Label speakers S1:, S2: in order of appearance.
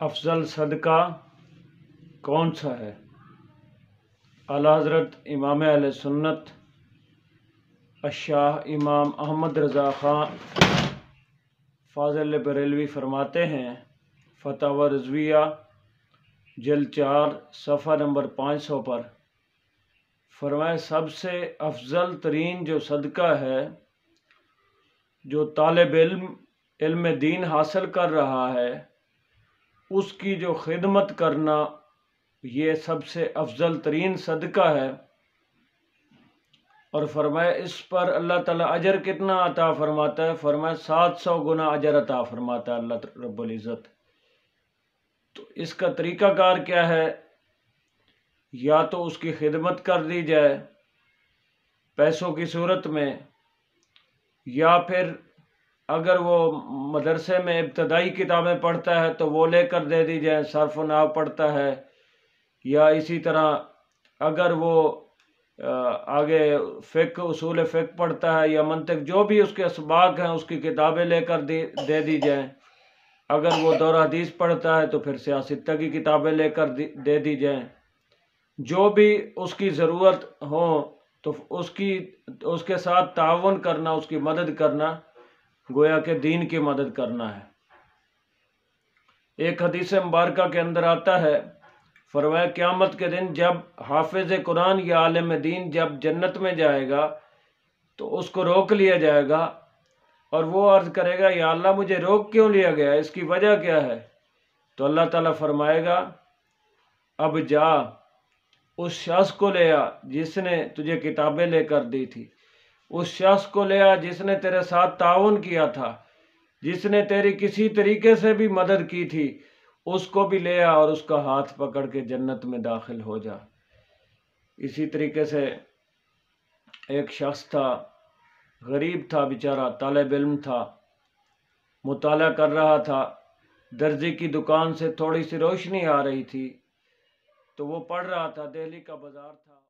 S1: افضل صدقہ کون سا ہے؟ اعلیٰ حضرت امام اہل سنت الشاہ امام احمد رضا خان فاضل بریلوی فرماتے ہیں، فتاوی رضویہ جلد 4 صفحہ نمبر 500 پر فرمائے، سب سے افضل ترین جو صدقہ ہے، جو طالب علم دین حاصل کر رہا ہے اس کی جو خدمت کرنا، یہ سب سے افضل ترین صدقہ ہے۔ اور فرمایا اس پر اللہ تعالیٰ اجر کتنا عطا فرماتا ہے؟ فرمایا 700 گنا اجر عطا فرماتا ہے اللہ رب العزت۔ تو اس کا طریقہ کار کیا ہے؟ یا تو اس کی خدمت کر دی جائے پیسوں کی صورت میں، یا پھر اگر وہ مدرسے میں ابتدائی کتابیں پڑھتا ہے تو وہ لے کر دے دی جائیں، صرف و نحو پڑھتا ہے، یا اسی طرح اگر وہ آگے فقہ اصول فقہ پڑھتا ہے یا منطق، جو بھی اس کے اسباق ہیں اس کی کتابیں لے کر دے دی جائیں۔ اگر وہ دور حدیث پڑھتا ہے تو پھر سیاستہ کی کتابیں لے کر دے دی جائیں۔ جو بھی اس کی ضرورت ہو تو اس کے ساتھ تعاون کرنا، اس کی مدد کرنا، گویا کہ دین کی مدد کرنا ہے۔ ایک حدیث مبارکہ کے اندر آتا ہے، فرمایا قیامت کے دن جب حافظ قرآن یا عالم دین جب جنت میں جائے گا تو اس کو روک لیا جائے گا، اور وہ عرض کرے گا، یا اللہ مجھے روک کیوں لیا گیا، اس کی وجہ کیا ہے؟ تو اللہ تعالیٰ فرمائے گا، اب جا اس شخص کو لے آ جس نے تجھے کتابیں لے کر دی تھی، اس شخص کو لے آ جس نے تیرے ساتھ تعاون کیا تھا، جس نے تیری کسی طریقے سے بھی مدد کی تھی، اس کو بھی لے آ اور اس کا ہاتھ پکڑ کے جنت میں داخل ہو جا۔ اسی طریقے سے ایک شخص تھا، غریب تھا بیچارہ، طالب علم تھا، مطالعہ کر رہا تھا، درزی کی دکان سے تھوڑی سی روشنی آ رہی تھی تو وہ پڑھ رہا تھا، دہلی کا بازار تھا۔